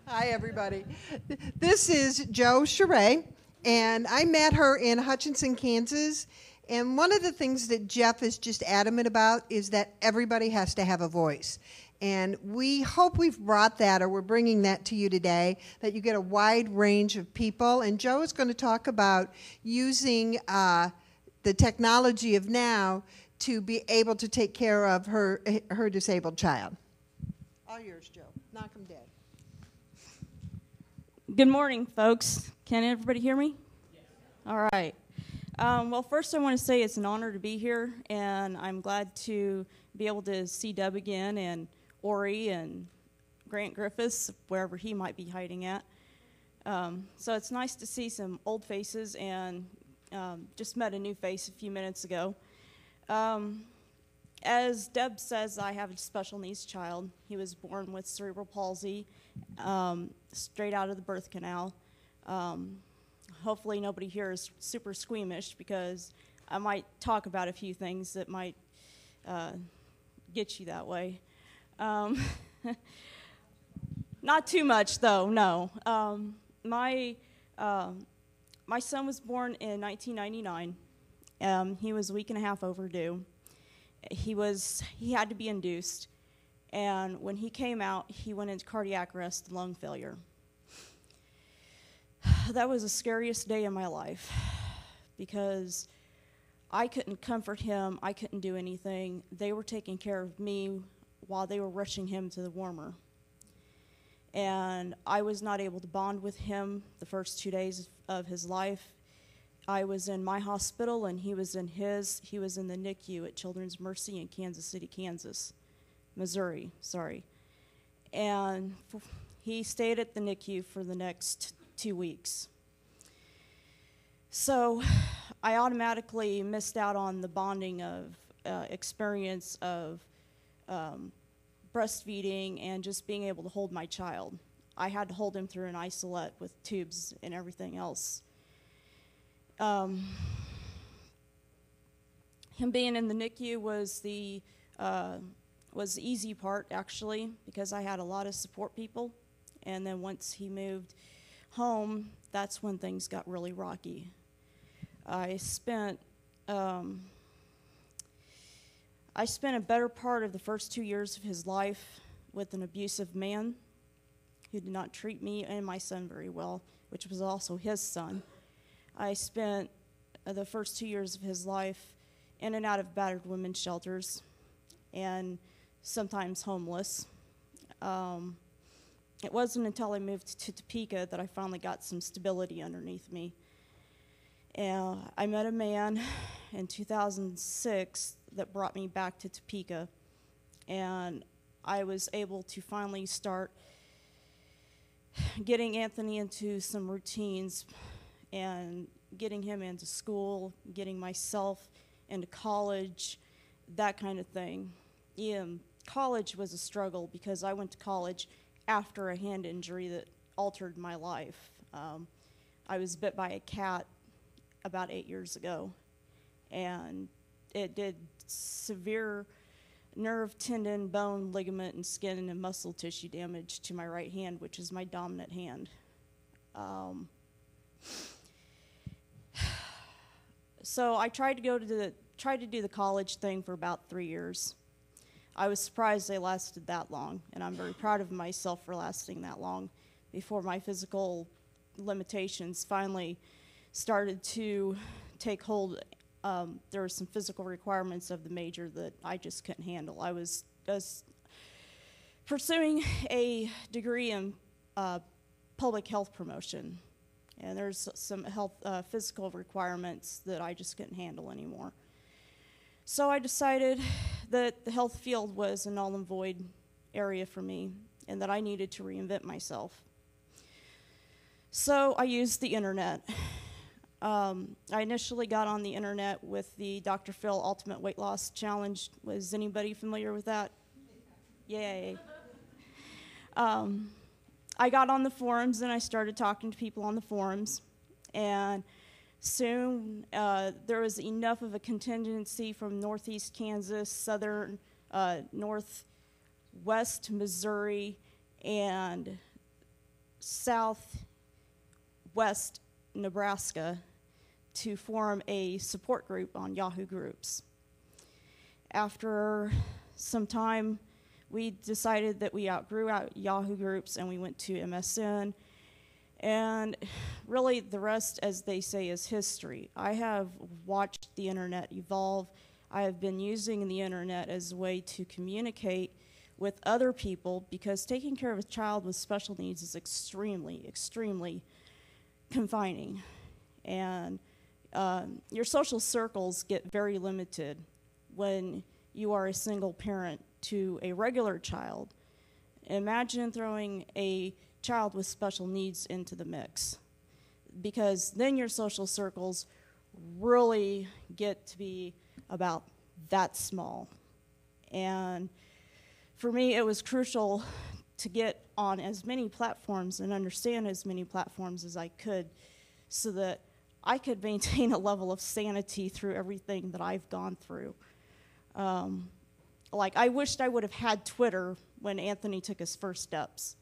Hi, everybody. This is Jo Cheray, and I met her in Hutchinson, Kansas. And one of the things that Jeff is just adamant about is that everybody has to have a voice. And we hope we've brought that, or we're bringing that to you today, that you get a wide range of people. And Jo is going to talk about using the technology of now to be able to take care of her disabled child. All yours, Jo. Knock 'em dead. Good morning, folks. Can everybody hear me? Yes. All right. Well, first I want to say it's an honor to be here, and I'm glad to be able to see Deb again, and Ori, and Grant Griffiths, wherever he might be hiding at. So it's nice to see some old faces, and just met a new face a few minutes ago. As Deb says, I have a special needs child. He was born with cerebral palsy, straight out of the birth canal. Hopefully nobody here is super squeamish, because I might talk about a few things that might get you that way. Not too much, though, no. My son was born in 1999. He was a week and a half overdue. He had to be induced, and when he came out, he went into cardiac arrest and lung failure. That was the scariest day of my life, because I couldn't comfort him, I couldn't do anything. They were taking care of me while they were rushing him to the warmer. And I was not able to bond with him the first 2 days of his life. I was in my hospital, and he was in his. He was in the NICU at Children's Mercy in Kansas City, Missouri. And he stayed at the NICU for the next 2 weeks. So I automatically missed out on the bonding of experience of breastfeeding and just being able to hold my child. I had to hold him through an isolette with tubes and everything else. Him being in the NICU was the easy part, actually, because I had a lot of support people. And then once he moved home, that's when things got really rocky. I spent a better part of the first 2 years of his life with an abusive man who did not treat me and my son very well, which was also his son. I spent the first 2 years of his life in and out of battered women's shelters, and sometimes homeless. It wasn't until I moved to Topeka that I finally got some stability underneath me. And I met a man in 2006 that brought me back to Topeka, and I was able to finally start getting Anthony into some routines and getting him into school, getting myself into college, that kind of thing. College was a struggle, because I went to college after a hand injury that altered my life. I was bit by a cat about 8 years ago, and it did severe nerve, tendon, bone, ligament, and skin and muscle tissue damage to my right hand, which is my dominant hand. So I tried to do the college thing for about 3 years. I was surprised they lasted that long, and I'm very proud of myself for lasting that long before my physical limitations finally started to take hold. There were some physical requirements of the major that I just couldn't handle. I was pursuing a degree in public health promotion, and there's some physical requirements that I just couldn't handle anymore. So I decided that the health field was a null and void area for me, and that I needed to reinvent myself. So I used the internet. I initially got on the internet with the Dr. Phil Ultimate Weight Loss Challenge. Was anybody familiar with that? Yay. I got on the forums, and I started talking to people on the forums, and soon there was enough of a contingency from northeast Kansas, southern, northwest Missouri, and southwest Nebraska to form a support group on Yahoo Groups. After some time, we decided that we outgrew Yahoo Groups and we went to MSN. And really, the rest, as they say, is history. I have watched the internet evolve. I have been using the internet as a way to communicate with other people, because taking care of a child with special needs is extremely, extremely confining. And your social circles get very limited when you are a single parent to a regular child. Imagine throwing a child with special needs into the mix, because then your social circles really get to be about that small. And for me, it was crucial to get on as many platforms and understand as many platforms as I could, so that I could maintain a level of sanity through everything that I've gone through. Like, I wished I would have had Twitter when Anthony took his first steps,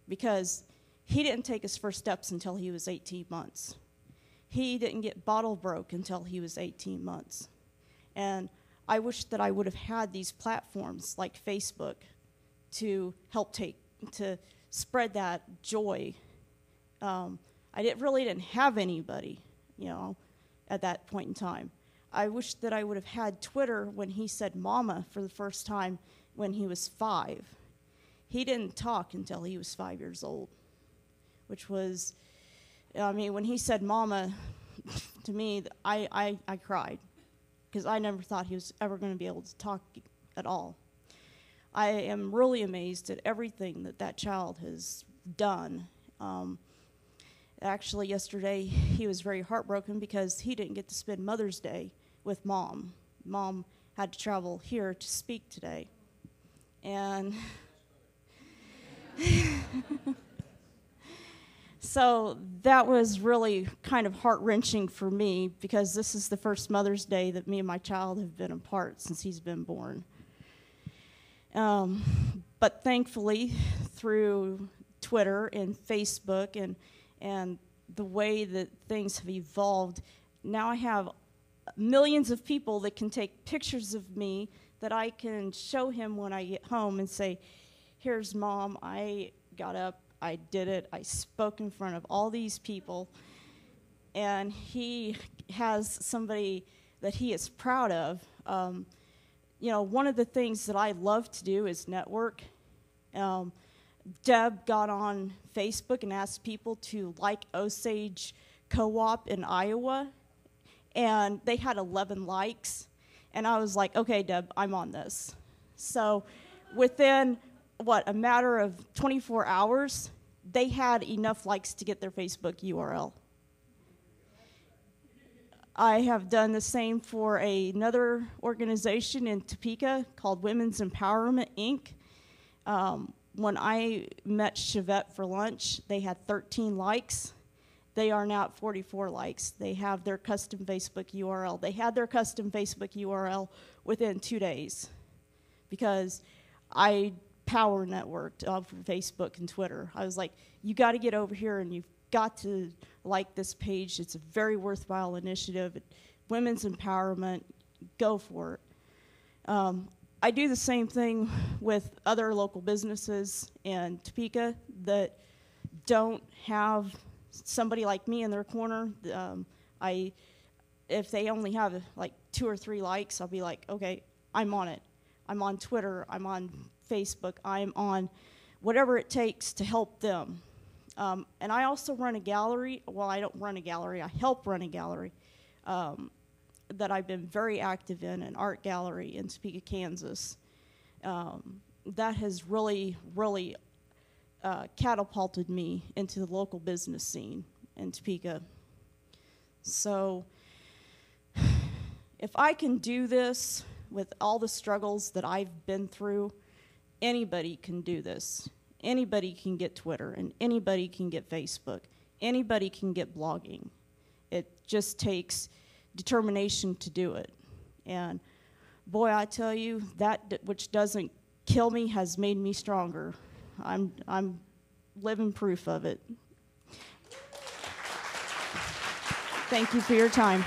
because he didn't take his first steps until he was 18 months. He didn't get bottle broke until he was 18 months. And I wish that I would have had these platforms like Facebook to help to spread that joy. I really didn't have anybody, at that point in time. I wish that I would have had Twitter when he said mama for the first time when he was 5. He didn't talk until he was 5 years old, which was, when he said mama, to me, I cried, because I never thought he was ever going to be able to talk at all. I am really amazed at everything that child has done. Actually, yesterday, he was very heartbroken because he didn't get to spend Mother's Day with Mom. Mom had to travel here to speak today. And so that was really kind of heart-wrenching for me, because this is the first Mother's Day that me and my child have been apart since he's been born. But thankfully, through Twitter and Facebook and the way that things have evolved, now I have millions of people that can take pictures of me that I can show him when I get home and say, here's Mom, I got up, I did it, I spoke in front of all these people. And he has somebody that he is proud of. One of the things that I love to do is network. Deb got on Facebook and asked people to like Osage Co-op in Iowa, and they had 11 likes. And I was like, okay, Deb, I'm on this. So within, a matter of 24 hours, they had enough likes to get their Facebook URL. I have done the same for another organization in Topeka called Women's Empowerment, Inc. When I met Chevette for lunch, they had 13 likes. They are now at 44 likes. They have their custom Facebook URL. They had their custom Facebook URL within 2 days, because I power networked off of Facebook and Twitter. I was like, you got to get over here and you've got to like this page. It's a very worthwhile initiative. Women's empowerment, go for it. I do the same thing with other local businesses in Topeka that don't have somebody like me in their corner. If they only have 2 or 3 likes, I'll be like, okay, I'm on it. I'm on Twitter, I'm on Facebook, I'm on whatever it takes to help them. And I also run a gallery. Well, I don't run a gallery, I help run a gallery that I've been very active in, an art gallery in Topeka, Kansas. That has really, really catapulted me into the local business scene in Topeka. So if I can do this with all the struggles that I've been through, anybody can do this. Anybody can get Twitter, and anybody can get Facebook. Anybody can get blogging. It just takes determination to do it. And boy, I tell you, that which doesn't kill me has made me stronger. I'm living proof of it. Thank you for your time.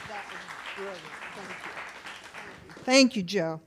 That was brilliant. Thank you. Thank you, Joe.